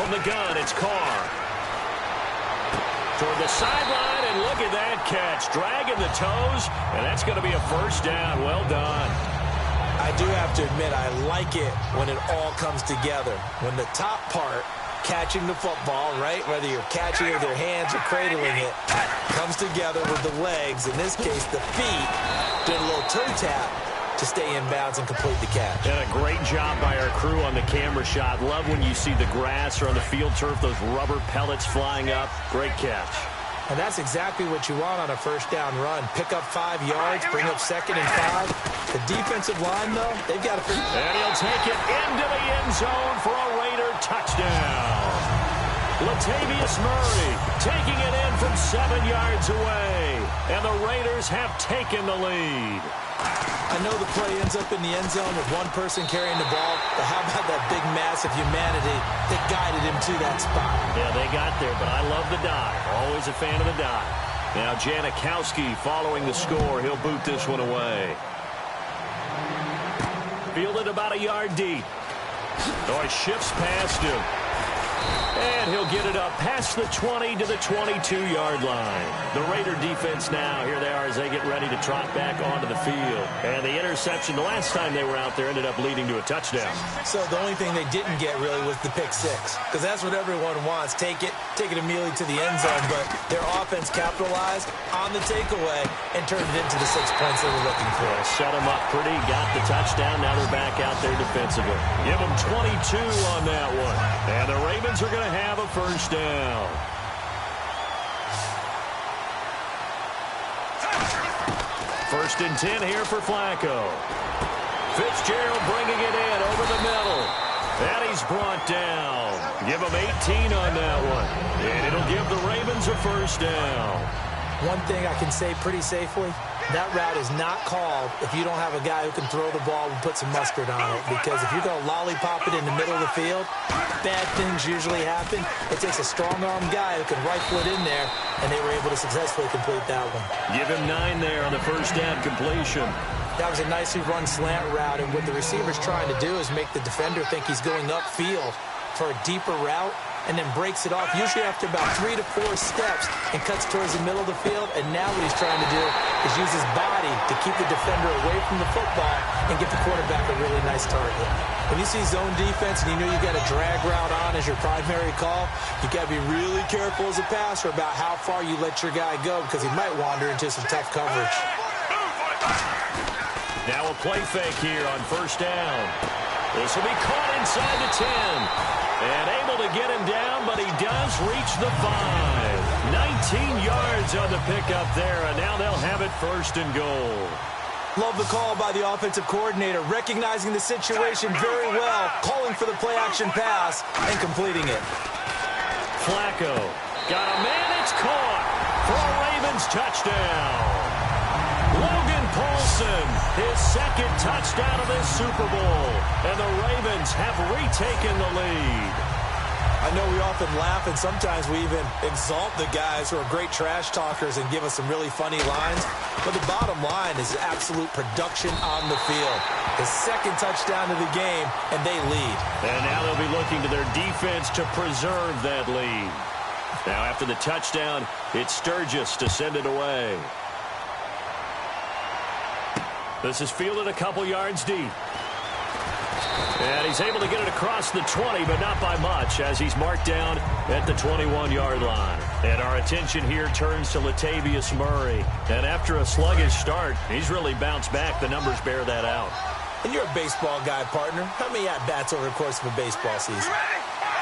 From the gun, it's Carr. Toward the sideline, and look at that catch. Dragging the toes, and that's going to be a first down. Well done. I do have to admit, I like it when it all comes together. When the top part, catching the football, right, whether you're catching it with your hands or cradling it, comes together with the legs. In this case, the feet, did a little toe tap to stay in bounds and complete the catch. And a great job by our crew on the camera shot. Love when you see the grass or on the field turf, those rubber pellets flying up. Great catch. And that's exactly what you want on a first down run. Pick up 5 yards, bring up 2nd and 5. The defensive line, though, they've got to... And he'll take it into the end zone for a Raider touchdown. Latavius Murray taking it in from 7 yards away. And the Raiders have taken the lead. I know the play ends up in the end zone with one person carrying the ball, but how about that big mass of humanity that guided him to that spot? Yeah, they got there, but I love the dive. Always a fan of the dive. Now Janikowski following the score. He'll boot this one away. Fielded about a yard deep. Oh, it shifts past him. And he'll get it up past the 20 to the 22-yard line. The Raider defense now, here they are as they get ready to trot back onto the field. And the interception the last time they were out there ended up leading to a touchdown. So the only thing they didn't get really was the pick six, because that's what everyone wants. Take it immediately to the end zone, but their offense capitalized on the takeaway and turned it into the 6 points they were looking for. Yeah, set them up pretty, got the touchdown. Now they're back out there defensively. Give them 22 on that one. And the Ravens are going to have a first down. First and 10 here for Flacco. Fitzgerald bringing it in over the middle. And he's brought down. Give him 18 on that one. And it'll give the Ravens a first down. One thing I can say pretty safely, that route is not called if you don't have a guy who can throw the ball and put some mustard on it. Because if you're going to lollipop it in the middle of the field, bad things usually happen. It takes a strong-arm guy who can rifle it in there, and they were able to successfully complete that one. Give him 9 there on the first down completion. That was a nicely run slant route, and what the receiver's trying to do is make the defender think he's going upfield for a deeper route, and then breaks it off, usually after about 3 to 4 steps, and cuts towards the middle of the field. And now what he's trying to do is use his body to keep the defender away from the football and get the quarterback a really nice target. When you see zone defense and you know you've got a drag route on as your primary call, you got to be really careful as a passer about how far you let your guy go, because he might wander into some tough coverage. Now a play fake here on first down. This will be caught inside the 10. And able to get him down, but he does reach the 5. 19 yards on the pickup there, and now they'll have it first and goal. Love the call by the offensive coordinator, recognizing the situation very well, calling for the play-action pass, and completing it. Flacco got a man, it's caught for a Ravens touchdown. Logan Paulson, his second touchdown of this Super Bowl, and the Ravens have retaken the lead. I know we often laugh, and sometimes we even exalt the guys who are great trash talkers and give us some really funny lines, but the bottom line is absolute production on the field. His second touchdown of the game, and they lead. And now they'll be looking to their defense to preserve that lead. Now after the touchdown, it's Sturgis to send it away. This is fielded a couple yards deep. And he's able to get it across the 20, but not by much, as he's marked down at the 21-yard line. And our attention here turns to Latavius Murray. And after a sluggish start, he's really bounced back. The numbers bear that out. And you're a baseball guy, partner. How many at-bats over the course of a baseball season?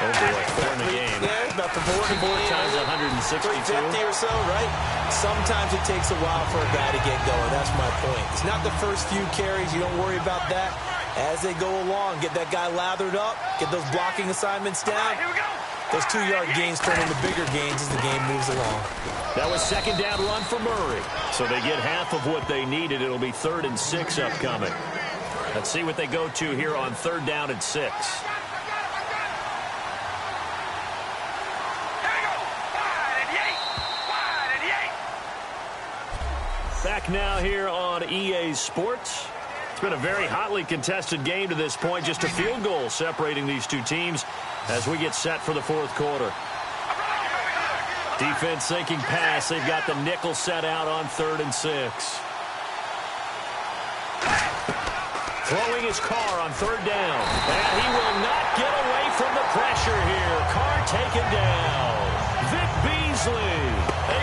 Oh, boy, 4 in the game. Yeah, about the 4 times 162. 350 or so, right? Sometimes it takes a while for a guy to get going. That's my point. It's not the first few carries. You don't worry about that. As they go along, get that guy lathered up, get those blocking assignments down. Those 2-yard gains turn into bigger gains as the game moves along. That was second down run for Murray. So they get half of what they needed. It'll be 3rd and 6 upcoming. Let's see what they go to here on 3rd down and 6. Back now here on EA Sports. It's been a very hotly contested game to this point. Just a field goal separating these two teams. as we get set for the fourth quarter. Defense sinking pass. They've got the nickel set out on 3rd and 6. Throwing his Carr on 3rd down. And he will not get away from the pressure here. Carr taken down. Vic Beasley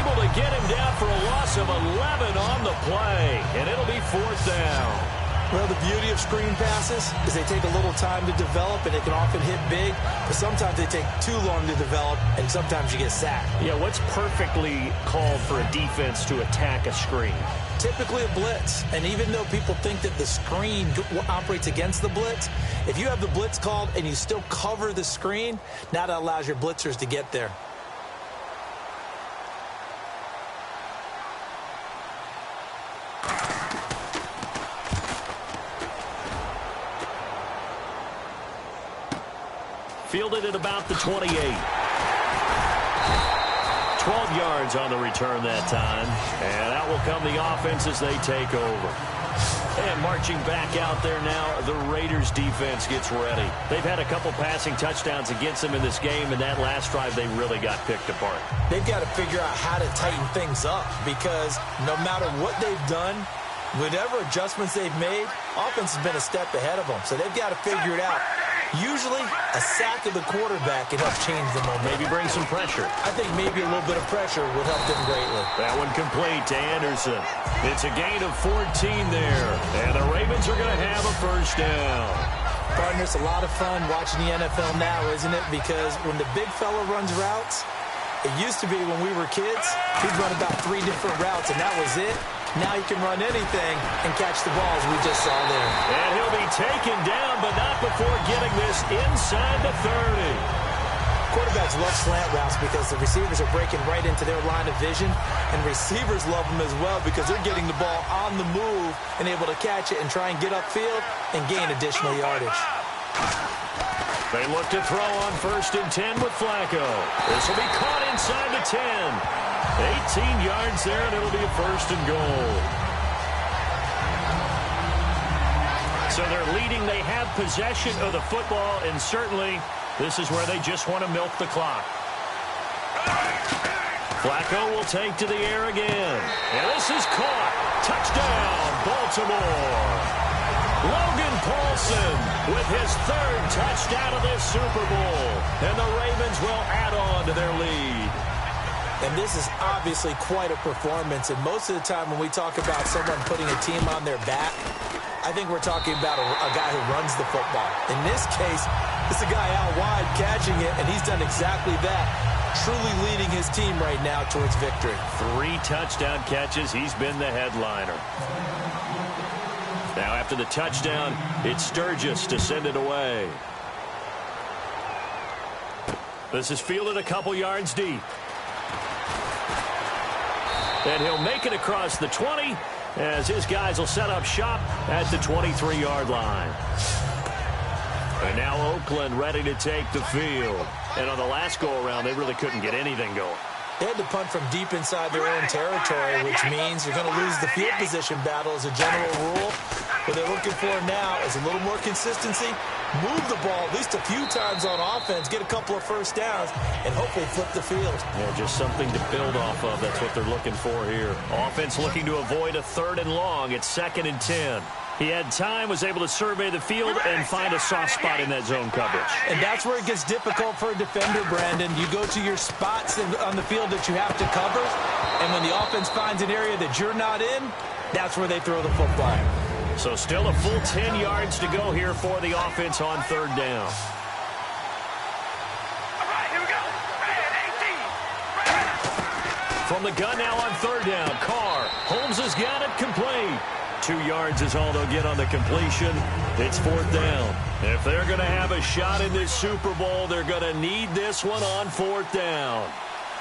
able to get him down for a loss of 11 on the play. And it'll be 4th down. Well, the beauty of screen passes is they take a little time to develop, and they can often hit big, but sometimes they take too long to develop, and sometimes you get sacked. Yeah, what's perfectly called for a defense to attack a screen? Typically a blitz, and even though people think that the screen operates against the blitz, if you have the blitz called and you still cover the screen, now that allows your blitzers to get there. Fielded at about the 28. 12 yards on the return that time. And out will come the offense as they take over. And marching back out there now, the Raiders defense gets ready. They've had a couple passing touchdowns against them in this game, and that last drive they really got picked apart. They've got to figure out how to tighten things up, because no matter what they've done, whatever adjustments they've made, offense has been a step ahead of them. So they've got to figure it out. Usually, a sack of the quarterback can help change the momentum. Maybe bring some pressure. I think maybe a little bit of pressure would help them greatly. That one complete to Anderson. It's a gain of 14 there. And the Ravens are going to have a 1st down. Partner, it's a lot of fun watching the NFL now, isn't it? Because when the big fella runs routes, it used to be when we were kids, he'd run about 3 different routes, and that was it. Now he can run anything and catch the balls we just saw there. And he'll be taken down, but not before getting this inside the 30. Quarterbacks love slant routes because the receivers are breaking right into their line of vision, and receivers love them as well because they're getting the ball on the move and able to catch it and try and get upfield and gain additional yardage. They look to throw on 1st and 10 with Flacco. This will be caught inside the 10. 18 yards there, and it'll be a 1st and goal. So they're leading. They have possession of the football, and certainly this is where they just want to milk the clock. Flacco will take to the air again. And this is caught. Touchdown, Baltimore. Logan Paulson with his 3rd touchdown of this Super Bowl. And the Ravens will add on to their lead. And this is obviously quite a performance. And most of the time when we talk about someone putting a team on their back, I think we're talking about a guy who runs the football. In this case, it's a guy out wide catching it, and he's done exactly that, truly leading his team right now towards victory. 3 touchdown catches. He's been the headliner. Now after the touchdown, it's Sturgis to send it away. This is fielded a couple yards deep. And he'll make it across the 20 as his guys will set up shop at the 23-yard line. And now Oakland ready to take the field. And on the last go-around, they really couldn't get anything going. They had to punt from deep inside their own territory, which means you're going to lose the field position battle as a general rule. What they're looking for now is a little more consistency, move the ball at least a few times on offense, get a couple of 1st downs, and hopefully flip the field. Yeah, just something to build off of. That's what they're looking for here. Offense looking to avoid a 3rd and long. It's 2nd and 10. He had time, was able to survey the field and find a soft spot in that zone coverage. And that's where it gets difficult for a defender, Brandon. You go to your spots on the field that you have to cover, and when the offense finds an area that you're not in, that's where they throw the football. So still a full 10 yards to go here for the offense on 3rd down. All right, here we go. From the gun now on 3rd down, Carr. Holmes has got it complete. 2 yards is all they'll get on the completion. It's 4th down. If they're going to have a shot in this Super Bowl, they're going to need this one on 4th down.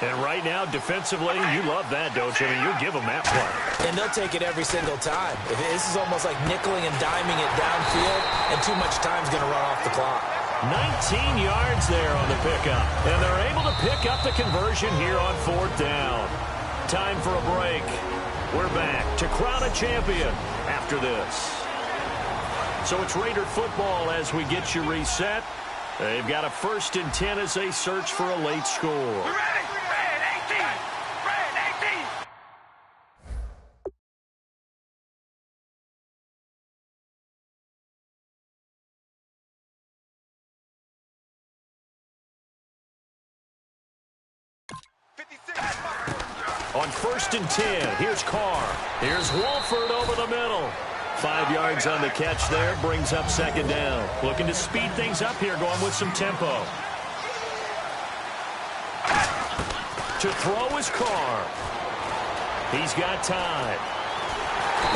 And right now, defensively, you love that, don't you? I mean, you give them that play. And they'll take it every single time. This is almost like nickeling and diming it downfield, and too much time's going to run off the clock. 19 yards there on the pickup. And they're able to pick up the conversion here on 4th down. Time for a break. We're back to crown a champion after this. So it's Raider football as we get you reset. They've got a 1st and 10 as they search for a late score. Red 18! Red 18! On 1st and 10, here's Carr. Here's Wolford over the middle. 5 yards on the catch there, brings up 2nd down. Looking to speed things up here, going with some tempo. To throw is Carr. He's got time.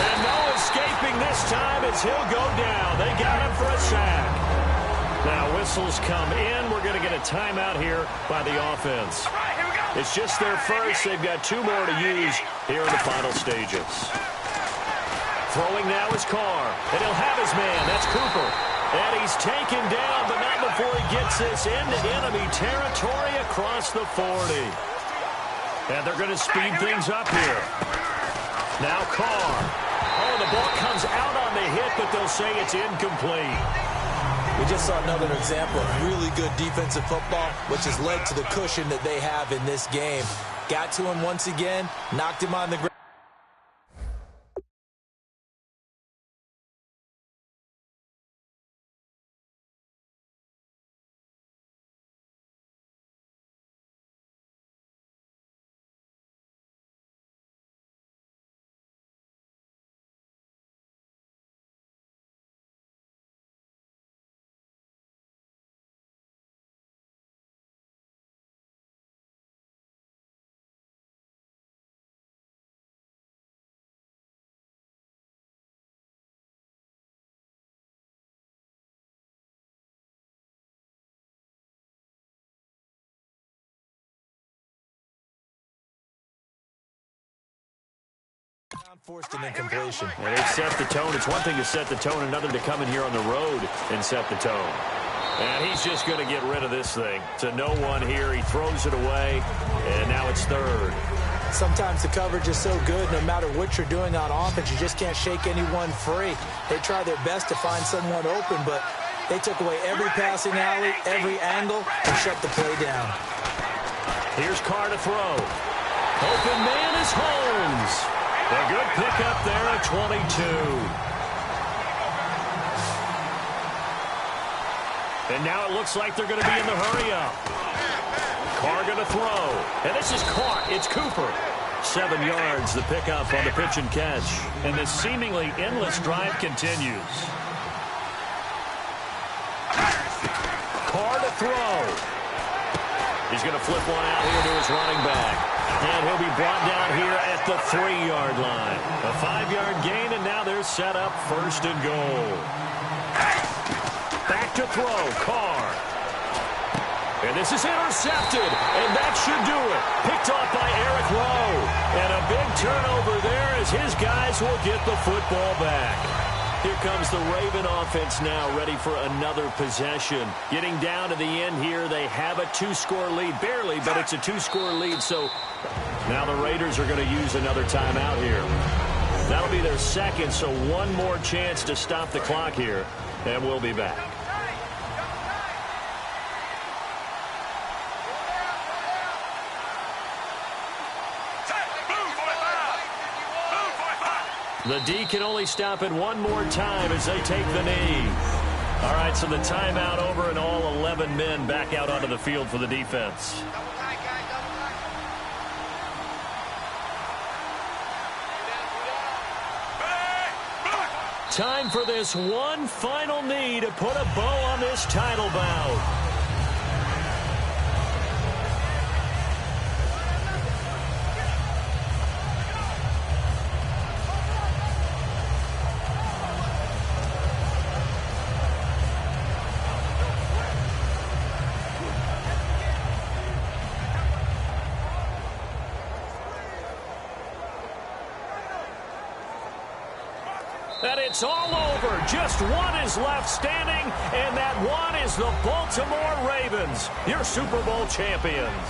And no escaping this time as he'll go down. They got him for a sack. Now whistles come in. We're going to get a timeout here by the offense. It's just their first. They've got 2 more to use here in the final stages. Throwing now is Carr. And he'll have his man. That's Cooper. And he's taken down, but not before he gets this into enemy territory across the 40. And they're going to speed things up here. Now Carr. Oh, the ball comes out on the hit, but they'll say it's incomplete. We just saw another example of really good defensive football, which has led to the cushion that they have in this game. Got to him once again, knocked him on the ground. Forced an incompletion. And they've set the tone. It's one thing to set the tone, another to come in here on the road and set the tone. And he's just going to get rid of this thing. To no one here. He throws it away, and now it's 3rd. Sometimes the coverage is so good, no matter what you're doing on offense, you just can't shake anyone free. They try their best to find someone open, but they took away every passing alley, every angle, and shut the play down. Here's Carr to throw. Open man is Holmes. A good pickup there at 22. And now it looks like they're going to be in the hurry-up. Carr going to throw. And this is caught. It's Cooper. 7 yards, the pickup on the pitch and catch. And this seemingly endless drive continues. Carr to throw. He's going to flip one out here to his running back. And he'll be brought down here at the 3-yard line. A 5-yard gain, and now they're set up 1st and goal. Back to throw, Carr. And this is intercepted, and that should do it. Picked off by Eric Rowe. And a big turnover there as his guys will get the football back. Here comes the Raven offense now, ready for another possession. Getting down to the end here, they have a 2-score lead. Barely, but it's a 2-score lead, so now the Raiders are going to use another timeout here. That'll be their 2nd, so one more chance to stop the clock here, and we'll be back. The D can only stop it one more time as they take the knee. All right, so the timeout over and all 11 men back out onto the field for the defense. Time for this one final knee to put a bow on this title bout. And it's all over. Just one is left standing, and that one is the Baltimore Ravens, your Super Bowl champions.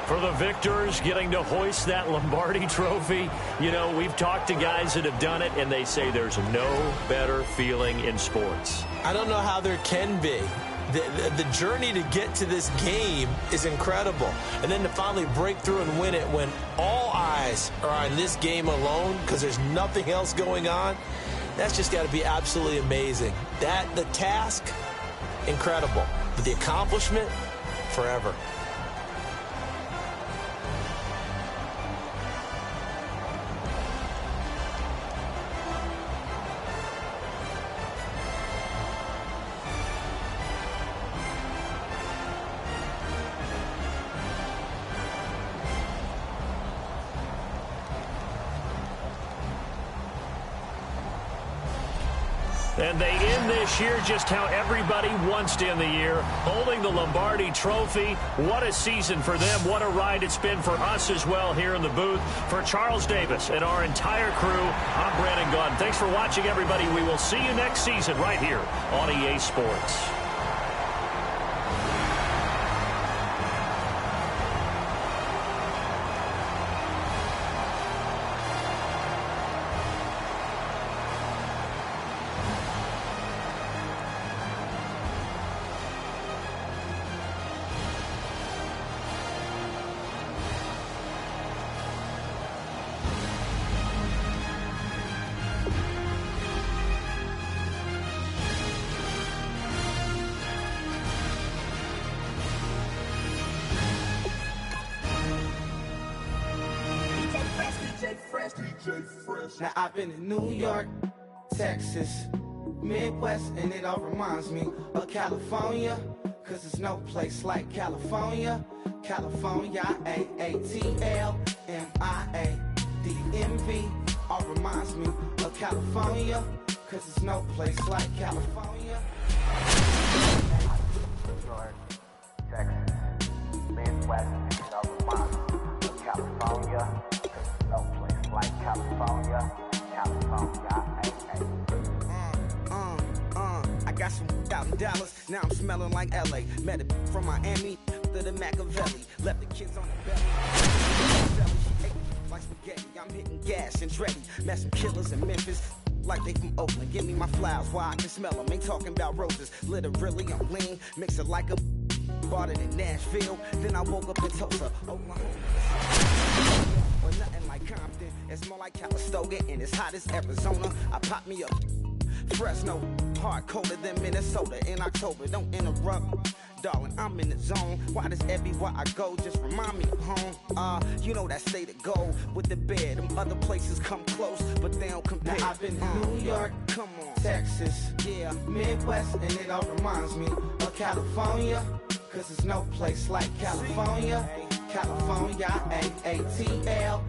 For For the victors getting to hoist that Lombardi trophy, you know, we've talked to guys that have done it, and they say there's no better feeling in sports. I don't know how there can be. The journey to get to this game is incredible. And then to finally break through and win it when all eyes are on this game alone because there's nothing else going on, that's just got to be absolutely amazing. The task, incredible. But the accomplishment, forever. And they end this year just how everybody wants to end the year, holding the Lombardi trophy. What a season for them. What a ride it's been for us as well here in the booth. For Charles Davis and our entire crew, I'm Brandon Gunn. Thanks for watching, everybody. We will see you next season right here on EA Sports. Now I've been in New York, Texas, Midwest, and it all reminds me of California, cause there's no place like California. California, A-A-T-L-M-I-A-D-M-V, all reminds me of California, cause there's no place like California. New York, Texas, Midwest, and it all reminds me of California, cause there's no place like California, California, I got some $1,000, now I'm smelling like LA. Met it from Miami to the Machiavelli. Left the kids on the belly. She ate like spaghetti. I'm hitting gas and Dreddy. Met some killers in Memphis like they from Oakland. Give me my flowers while I can smell them. Ain't talking about roses. Literally, I'm lean. Mix it like a bought it in Nashville. Then I woke up in Tulsa, Oklahoma. Or nothing like Compton. It's more like Calistoga and it's hot as Arizona. I pop me up Fresno, hard colder than Minnesota in October. Don't interrupt, darling, I'm in the zone. Why does everywhere I go just remind me of home? You know that state of gold with the bed. Them other places come close, but they don't compare. Now I've been to New York, come on, Texas, yeah, Midwest, and it all reminds me of California, cause there's no place like California. California, A-A-T-L-M-I-A-D-M-V,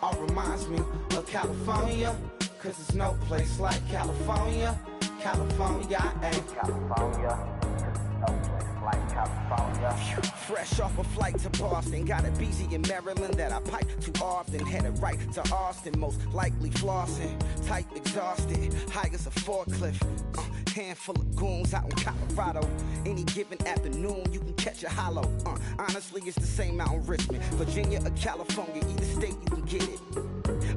all reminds me of California, cause there's no place like California. California, California, no place like California. Fresh off a flight to Boston, got a BZ in Maryland that I pipe too often. Headed right to Austin, most likely flossing. Tight, exhausted, high as a forklift. Handful of goons out in Colorado. Any given afternoon, you can catch a hollow. Honestly, it's the same out in Richmond, Virginia or California. Either state, you can get it.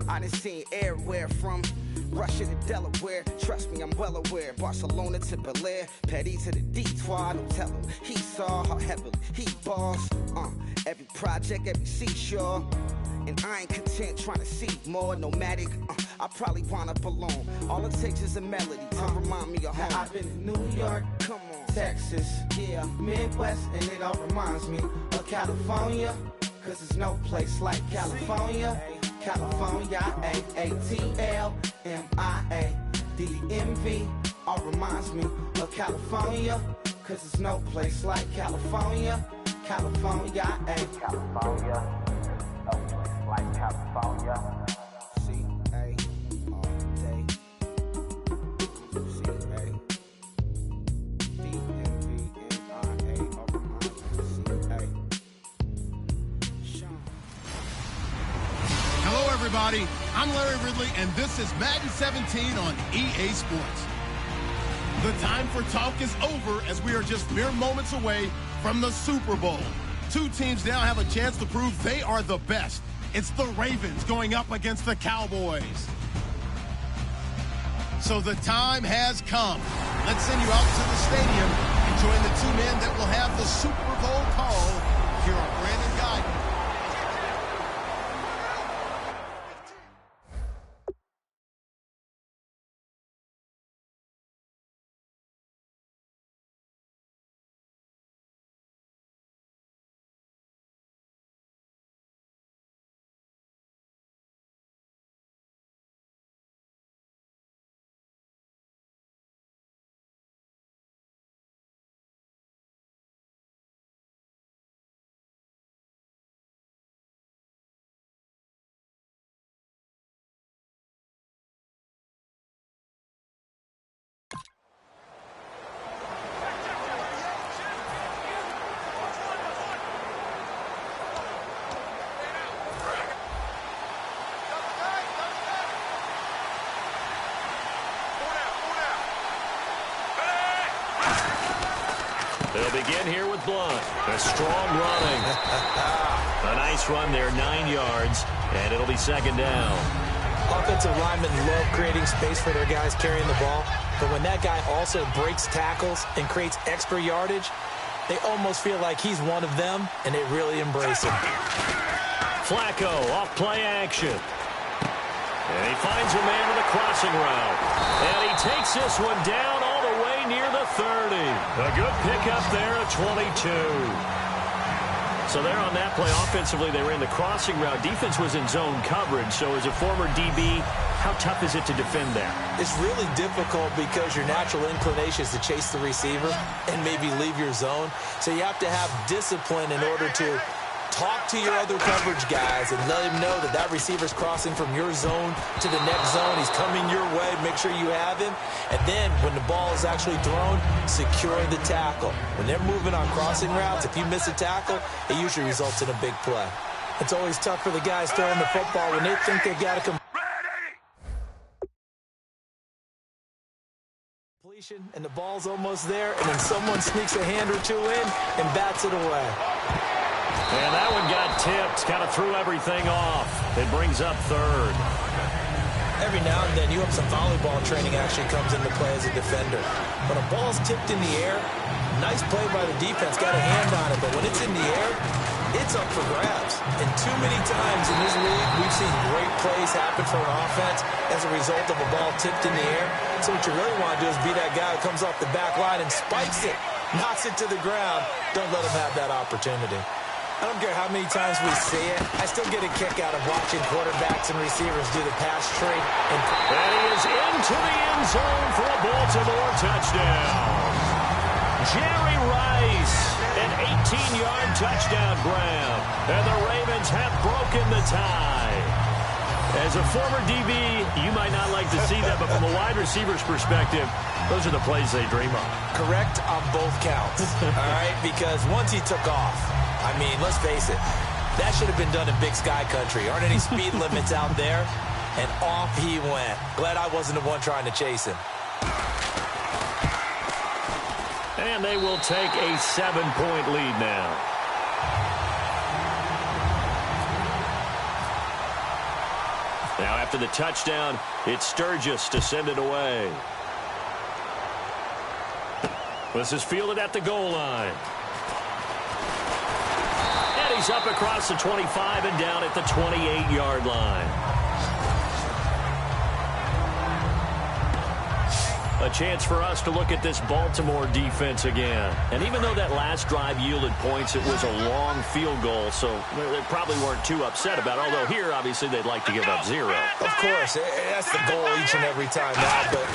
I done seen everywhere from Russia to Delaware. Trust me, I'm well aware. Barcelona to Bel Air, Petty to the Detroit. Don't tell him he saw how heavily he balls. Every project, every seashore. And I ain't content trying to see more nomadic. I probably wind up alone. All it takes is a melody to remind me of home. Now I've been to New York, come on, Texas, yeah, Midwest, and it all reminds me of California, cause there's no place like California. California, A-A-T-L-M-I-A-D-M-V, all reminds me of California, cause there's no place like California. California, California, no place like California. Everybody, I'm Larry Ridley, and this is Madden 17 on EA Sports. The time for talk is over as we are just mere moments away from the Super Bowl. Two teams now have a chance to prove they are the best. It's the Ravens going up against the Cowboys. So the time has come. Let's send you out to the stadium and join the two men that will have the Super Bowl call. Here are Brandon Guyton. They'll begin here with Blunt. A strong running. A nice run there, 9 yards, and it'll be second down. Offensive linemen love creating space for their guys carrying the ball, but when that guy also breaks tackles and creates extra yardage, they almost feel like he's one of them, and they really embrace him. Flacco off play action. And he finds a man with a crossing route. And he takes this one down all the way near the 30. A good pickup there at 22. So there on that play, offensively, they ran the crossing route. Defense was in zone coverage. So as a former DB, how tough is it to defend that? It's really difficult because your natural inclination is to chase the receiver and maybe leave your zone. So you have to have discipline in order to talk to your other coverage guys and let him know that that receiver's crossing from your zone to the next zone. He's coming your way. Make sure you have him. And then when the ball is actually thrown, secure the tackle. When they're moving on crossing routes, if you miss a tackle, it usually results in a big play. It's always tough for the guys throwing the football when they think they've got to completion and the ball's almost there, and then someone sneaks a hand or two in and bats it away. And that one got tipped, kind of threw everything off. It brings up third. Every now and then, you have some volleyball training actually comes into play as a defender. When a ball's tipped in the air, nice play by the defense, got a hand on it, but when it's in the air, it's up for grabs. And too many times in this league, we've seen great plays happen for an offense as a result of a ball tipped in the air. So what you really want to do is be that guy who comes off the back line and spikes it, knocks it to the ground. Don't let him have that opportunity. I don't care how many times we see it. I still get a kick out of watching quarterbacks and receivers do the pass tree. And he is into the end zone for a Baltimore touchdown. Jerry Rice, an 18-yard touchdown grab. And the Ravens have broken the tie. As a former DB, you might not like to see that, but from a wide receiver's perspective, those are the plays they dream of. Correct on both counts, all right? Because once he took off, I mean, let's face it, that should have been done in Big Sky Country. Aren't any speed limits out there? And off he went. Glad I wasn't the one trying to chase him. And they will take a 7-point lead now. Now after the touchdown, it's Sturgis to send it away. This is fielded at the goal line. He's up across the 25 and down at the 28-yard line. A chance for us to look at this Baltimore defense again. And even though that last drive yielded points, it was a long field goal, so they probably weren't too upset about it. Although here, obviously, they'd like to give up 0. Of course, that's the goal each and every time now. But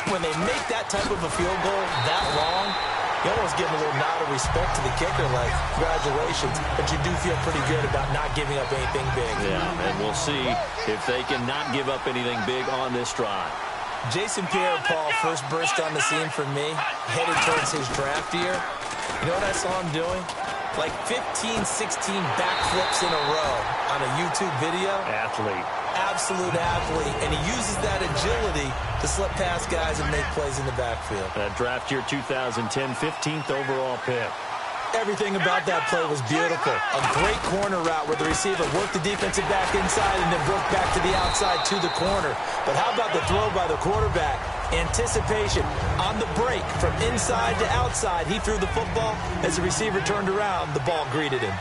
when they make that type of a field goal that long, you almost give them a little nod of respect to the kicker, like, congratulations, but you do feel pretty good about not giving up anything big. Yeah, and we'll see if they can not give up anything big on this drive. Jason Pierre-Paul first burst on the scene for me, headed towards his draft year. You know what I saw him doing? Like 15, 16 backflips in a row on a YouTube video. Athlete. Absolute athlete, and he uses that agility to slip past guys and make plays in the backfield. That draft year 2010, 15th overall pick. Everything about that play was beautiful. A great corner route where the receiver worked the defensive back inside and then broke back to the outside to the corner. But how about the throw by the quarterback? Anticipation on the break from inside to outside. He threw the football. As the receiver turned around, the ball greeted him.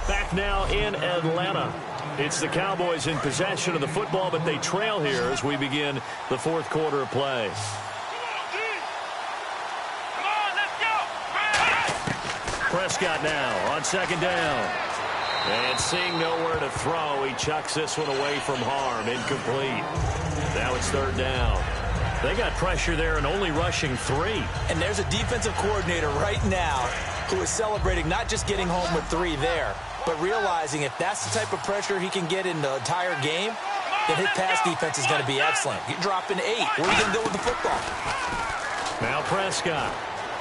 Back now in Atlanta. It's the Cowboys in possession of the football, but they trail here as we begin the fourth quarter of play. Come on, let's go. Prescott now on second down. And seeing nowhere to throw, he chucks this one away from harm. Incomplete. Now it's third down. They got pressure there and only rushing 3. And there's a defensive coordinator right now who is celebrating not just getting home with 3 there, but realizing if that's the type of pressure he can get in the entire game, then his pass defense is going to be excellent. You're dropping 8. Where are you going to go with the football? Now Prescott.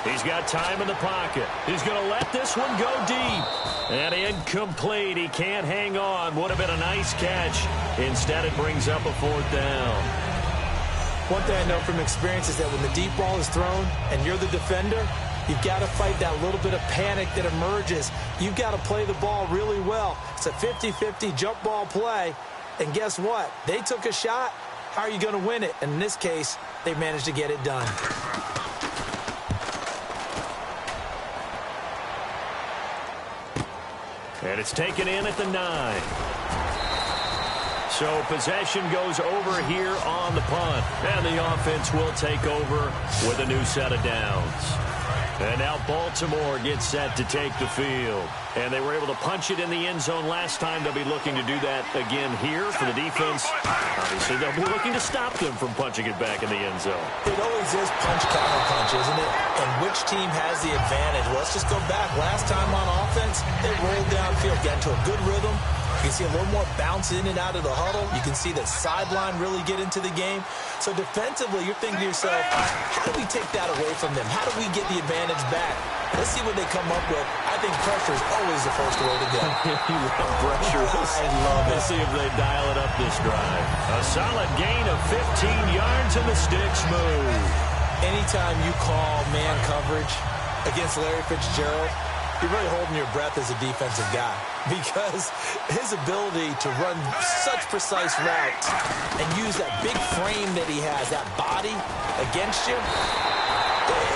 He's got time in the pocket. He's going to let this one go deep. And incomplete. He can't hang on. Would have been a nice catch. Instead, it brings up a fourth down. One thing I know from experience is that when the deep ball is thrown and you're the defender, you've got to fight that little bit of panic that emerges. You've got to play the ball really well. It's a 50-50 jump ball play. And guess what? They took a shot. How are you going to win it? And in this case, they managed to get it done. And it's taken in at the 9. So possession goes over here on the punt. And the offense will take over with a new set of downs. And now Baltimore gets set to take the field. And they were able to punch it in the end zone last time. They'll be looking to do that again here for the defense. Obviously, they'll be looking to stop them from punching it back in the end zone. It always is punch, counter punch, isn't it? And which team has the advantage? Well, let's just go back. Last time on offense, they rolled downfield, got into a good rhythm. You can see a little more bounce in and out of the huddle. You can see that sideline really get into the game. So defensively, you're thinking to yourself, how do we take that away from them? How do we get the advantage back? Let's see what they come up with. I think pressure is always the first way to go. You love pressure. I love it. Let's see if they dial it up this drive. A solid gain of 15 yards and the sticks move. Anytime you call man coverage against Larry Fitzgerald, you're really holding your breath as a defensive guy because his ability to run such precise routes and use that big frame that he has, that body against you,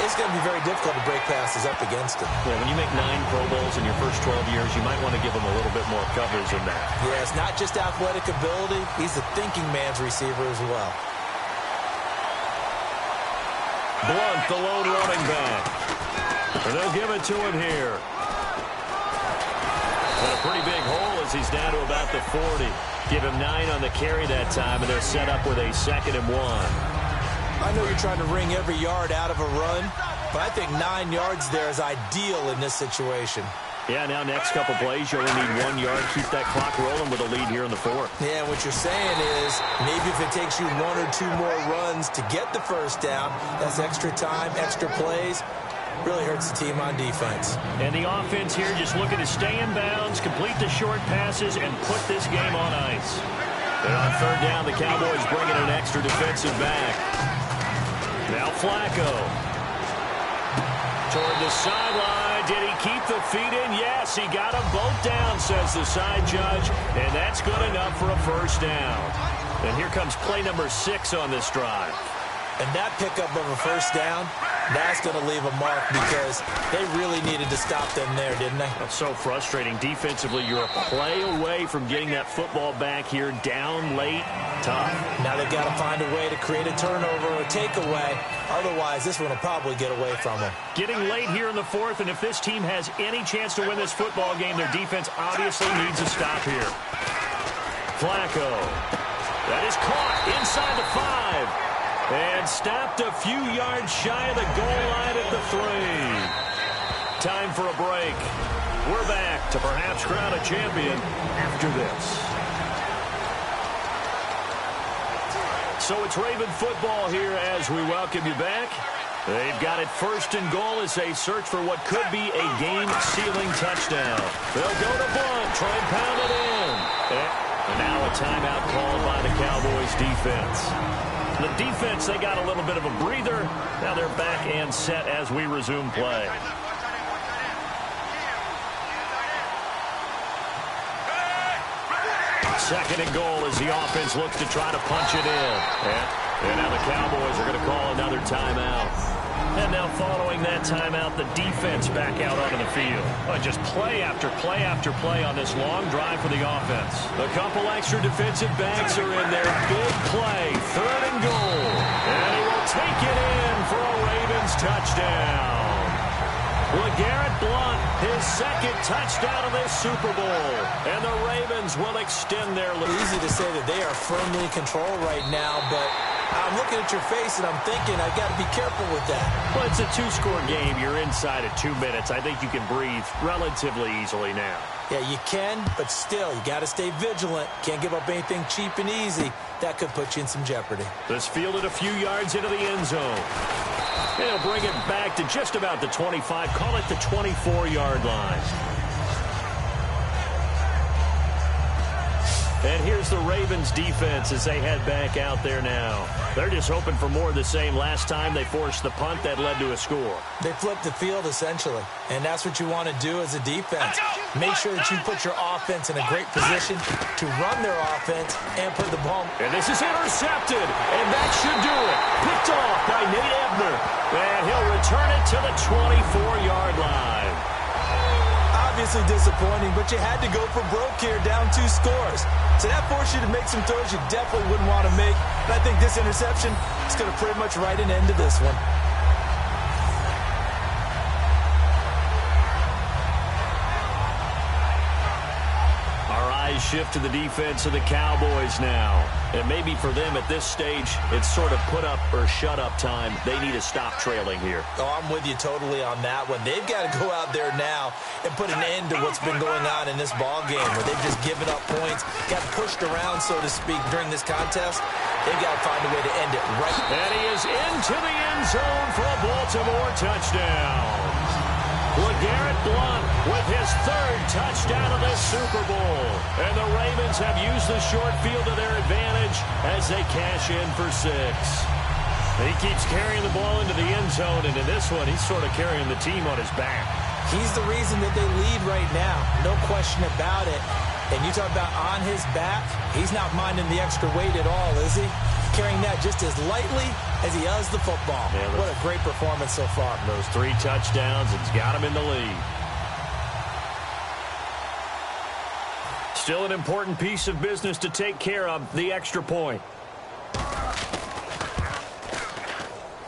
it's going to be very difficult to break passes up against him. Yeah, when you make 9 Pro Bowls in your first 12 years, you might want to give him a little bit more coverage than that. Yeah, it's not just athletic ability. He's a thinking man's receiver as well. Blunt, the lone running back. And they'll give it to him here. And a pretty big hole as he's down to about the 40. Give him 9 on the carry that time, and they're set up with a 2nd and 1. I know you're trying to wring every yard out of a run, but I think 9 yards there is ideal in this situation. Yeah, now next couple plays, you only need 1 yard. Keep that clock rolling with a lead here in the 4th. Yeah, what you're saying is maybe if it takes you 1 or 2 more runs to get the first down, that's extra time, extra plays. Really hurts the team on defense. And the offense here just looking to stay in bounds, complete the short passes, and put this game on ice. And on third down, the Cowboys bringing an extra defensive back. Now Flacco. Toward the sideline. Did he keep the feet in? Yes, he got them both down, says the side judge. And that's good enough for a first down. And here comes play number 6 on this drive. And that pickup of a first down, that's going to leave a mark because they really needed to stop them there, didn't they? That's so frustrating. Defensively, you're a play away from getting that football back here down late. Tough. Now they've got to find a way to create a turnover or a takeaway. Otherwise, this one will probably get away from them. Getting late here in the 4th, and if this team has any chance to win this football game, their defense obviously needs a stop here. Flacco. That is caught inside the 5. And stopped a few yards shy of the goal line at the 3. Time for a break. We're back to perhaps crown a champion after this. So it's Raven football here as we welcome you back. They've got it first and goal as they search for what could be a game-sealing touchdown. They'll go to Blunt, try and pound it in. And now a timeout called by the Cowboys defense. The defense, they got a little bit of a breather. Now they're back and set as we resume play. Second and goal as the offense looks to try to punch it in. And now the Cowboys are going to call another timeout. And now following that timeout, the defense back out onto the field. Just play after play after play on this long drive for the offense. A couple extra defensive backs are in there. Big play, third and goal. And he will take it in for a Ravens touchdown. LeGarrette Blount, his second touchdown of this Super Bowl. And the Ravens will extend their lead. Easy to say that they are firmly in control right now, but I'm looking at your face and I'm thinking I've got to be careful with that. Well, it's a two-score game. You're inside of 2 minutes. I think you can breathe relatively easily now. Yeah, you can, but still, you got to stay vigilant. Can't give up anything cheap and easy. That could put you in some jeopardy. This fielded a few yards into the end zone. And he'll bring it back to just about the 25, call it the 24-yard line. And here's the Ravens defense as they head back out there now. They're just hoping for more of the same. Last time they forced the punt that led to a score. They flipped the field, essentially. And that's what you want to do as a defense. Make sure that you put your offense in a great position to run their offense and put the ball. And this is intercepted. And that should do it. Picked off by Nate Ebner. And he'll return it to the 24-yard line. Obviously disappointing, but you had to go for broke here, down 2 scores. So that forced you to make some throws you definitely wouldn't want to make. And I think this interception is going to pretty much write an end to this one. Shift to the defense of the Cowboys now. And maybe for them at this stage, it's sort of put up or shut up time. They need to stop trailing here. Oh, I'm with you totally on that one. They've got to go out there now and put an end to what's been going on in this ball game where they've just given up points, got pushed around, so to speak, during this contest. They've got to find a way to end it right. And he is into the end zone for a Baltimore touchdown. LeGarrette Blount with his third touchdown of this Super Bowl. And the Ravens have used the short field to their advantage as they cash in for 6. He keeps carrying the ball into the end zone, and in this one, he's sort of carrying the team on his back. He's the reason that they lead right now. No question about it. And you talk about on his back, he's not minding the extra weight at all, is he? Carrying that just as lightly as he does the football. Yeah, what a great performance so far. Those 3 touchdowns, it's got him in the lead. Still an important piece of business to take care of, the extra point.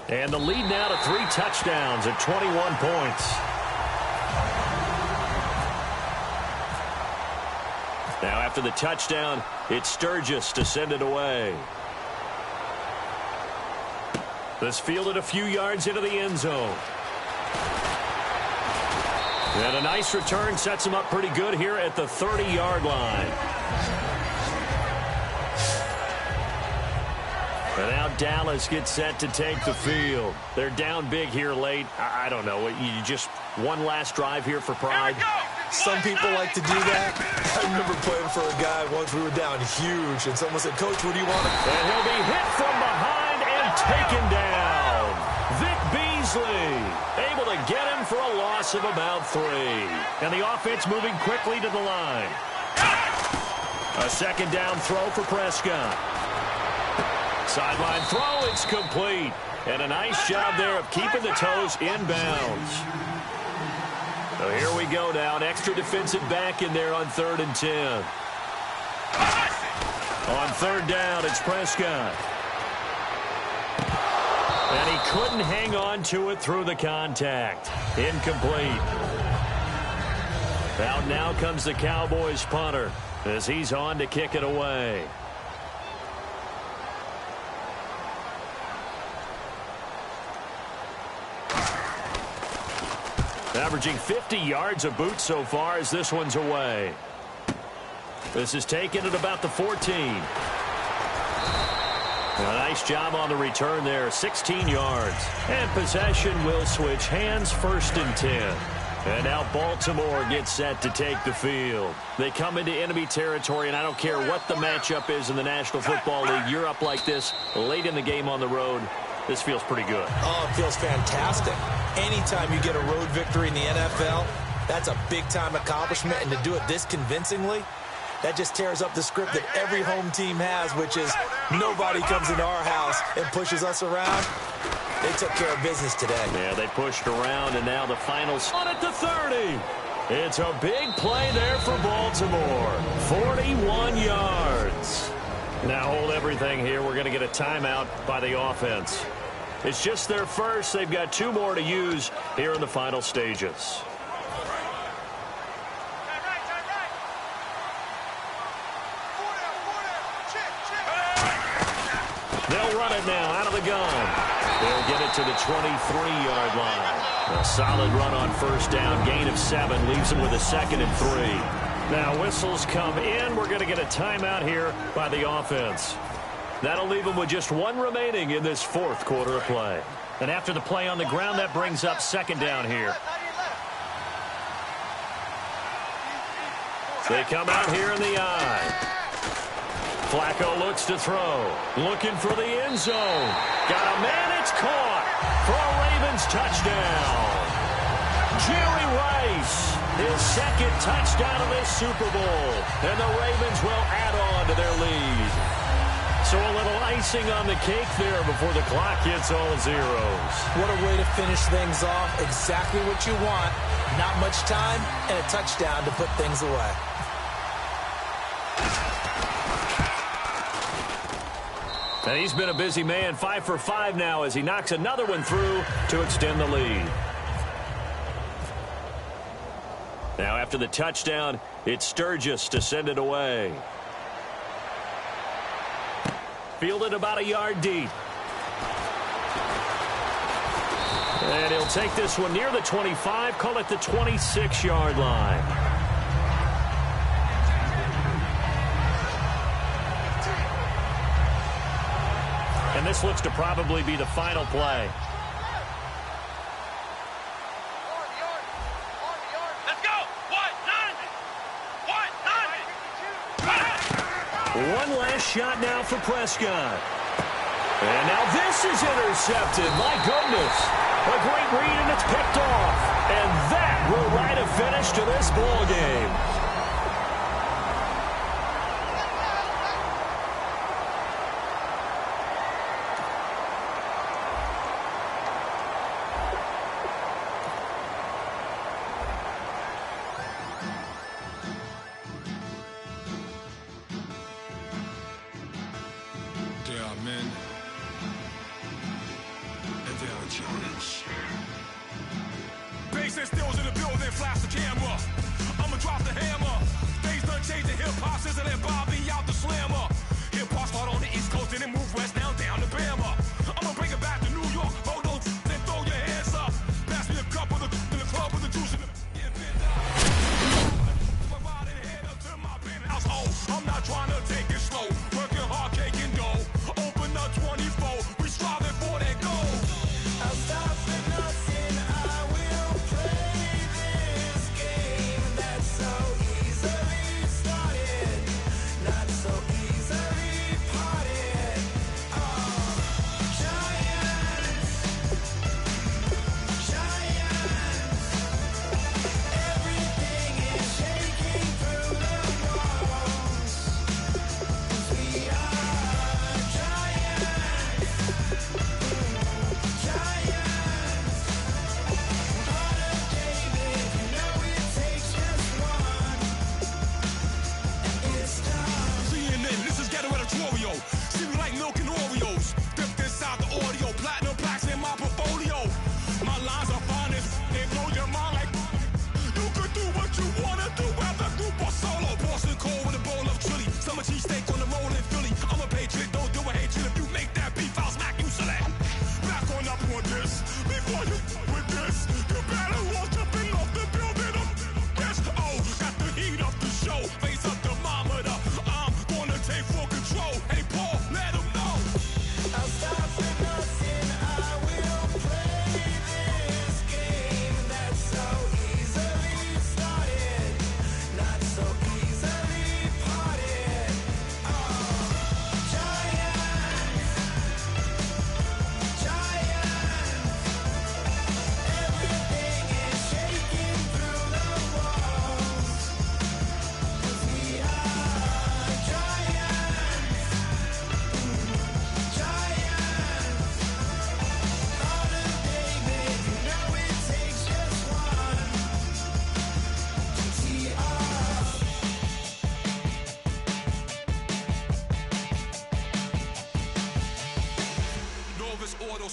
And the lead now to 3 touchdowns at 21 points. Now after the touchdown, it's Sturgis to send it away. This fielded a few yards into the end zone. And a nice return sets him up pretty good here at the 30-yard line. And now Dallas gets set to take the field. They're down big here late. I don't know. You just one last drive here for pride. Some people like to do that. I remember playing for a guy once we were down huge, and someone said, "Coach, what do you want?" And he'll be hit from behind and taken down. Vic Beasley able to get him for a loss of about 3. And the offense moving quickly to the line. A second down throw for Prescott. Sideline throw, it's complete. And a nice job there of keeping the toes in bounds. So here we go now. An extra defensive back in there on 3rd and 10. On 3rd down, it's Prescott. And he couldn't hang on to it through the contact. Incomplete. Out now comes the Cowboys punter as he's on to kick it away. Averaging 50 yards a boot so far as this one's away. This is taken at about the 14. A nice job on the return there, 16 yards. And possession will switch hands, 1st and 10. And now Baltimore gets set to take the field. They come into enemy territory, and I don't care what the matchup is in the National Football League. You're up like this late in the game on the road. This feels pretty good. Oh, it feels fantastic. Anytime you get a road victory in the NFL, that's a big-time accomplishment, and to do it this convincingly, that just tears up the script that every home team has, which is nobody comes into our house and pushes us around. They took care of business today. Yeah, they pushed around, and now the final spot at the 30. It's a big play there for Baltimore. 41 yards. Now hold everything here. We're going to get a timeout by the offense. It's just their first. They've got 2 more to use here in the final stages. They'll run it now out of the gun. They'll get it to the 23-yard line. A solid run on 1st down. Gain of 7 leaves them with a 2nd and 3. Now whistles come in. We're going to get a timeout here by the offense. That'll leave them with just 1 remaining in this 4th quarter of play. And after the play on the ground, that brings up 2nd down here. They come out here in the I. Flacco looks to throw. Looking for the end zone. Got a man. It's caught for a Ravens touchdown. Jerry Rice, his 2nd touchdown of this Super Bowl. And the Ravens will add on to their lead. So a little icing on the cake there before the clock hits all zeros. What a way to finish things off. Exactly what you want. Not much time and a touchdown to put things away. And he's been a busy man, 5 for 5 now as he knocks another one through to extend the lead. Now after the touchdown, it's Sturgis to send it away. Fielded about a yard deep. And he'll take this one near the 25, call it the 26-yard line. And this looks to probably be the final play. Let's go. 190. One last shot now for Prescott. And now this is intercepted. My goodness. A great read, and it's picked off. And that will write a finish to this ball game.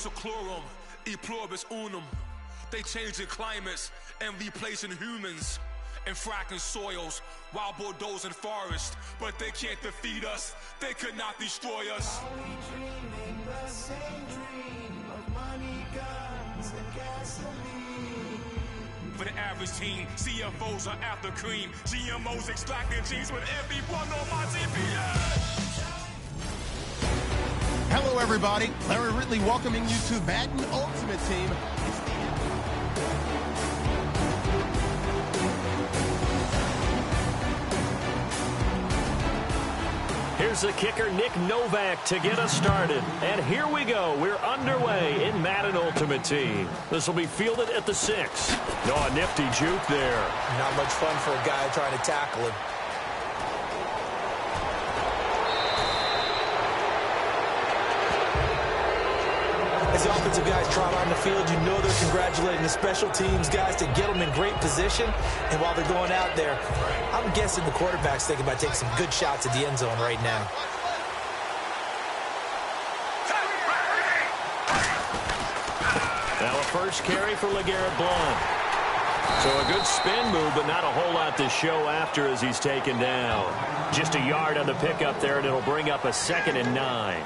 seclorum, e pluribus unum. They changing climates and replacing humans and fracking soils while bulldozing forests. But they can't defeat us. They could not destroy us. Are we dreaming the same dream of money, guns, and gasoline? For the average teen, CFOs are after cream. GMOs extracting genes with everyone on my TPS. Hello, everybody. Larry Ridley welcoming you to Madden Ultimate Team. Here's the kicker, Nick Novak, to get us started. And here we go. We're underway in Madden Ultimate Team. This will be fielded at the 6. Oh, a nifty juke there. Not much fun for a guy trying to tackle him. As the offensive guys trot on the field, you know they're congratulating the special teams guys to get them in great position. And while they're going out there, I'm guessing the quarterback's thinking about taking some good shots at the end zone right now. Now a first carry for LeGarrette Blount. So a good spin move, but not a whole lot to show after as he's taken down. Just a yard on the pickup there, and it'll bring up a 2nd and 9.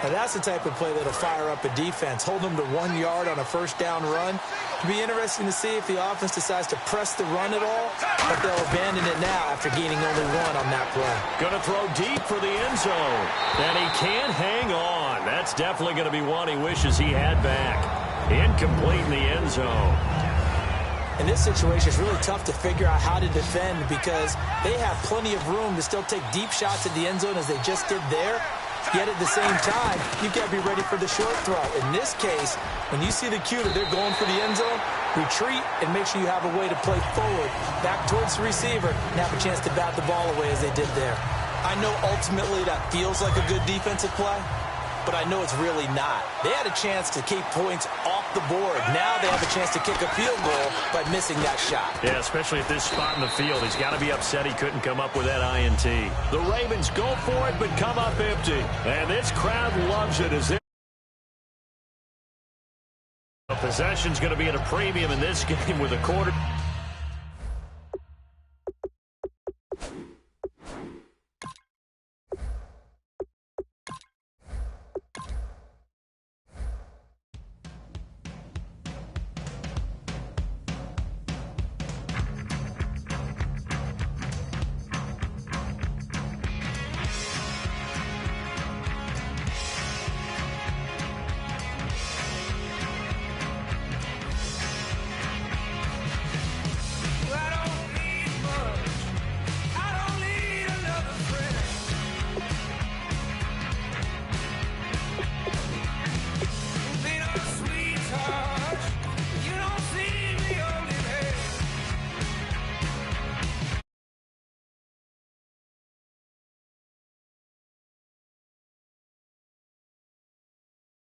Now that's the type of play that'll fire up a defense. Hold them to 1 yard on a first down run. It'll be interesting to see if the offense decides to press the run at all, but they'll abandon it now after gaining only 1 on that play. Going to throw deep for the end zone. And he can't hang on. That's definitely going to be one he wishes he had back. Incomplete in the end zone. In this situation, it's really tough to figure out how to defend because they have plenty of room to still take deep shots at the end zone as they just did there. Yet at the same time, you've got to be ready for the short throw. In this case, when you see the cue that they're going for the end zone, retreat and make sure you have a way to play forward, back towards the receiver, and have a chance to bat the ball away as they did there. I know ultimately that feels like a good defensive play, but I know it's really not. They had a chance to keep points off the board. Now they have a chance to kick a field goal by missing that shot. Yeah, especially at this spot in the field. He's got to be upset he couldn't come up with that INT. The Ravens go for it, but come up empty. And this crowd loves it as the possession's going to be at a premium in this game with a quarter. Sweetheart.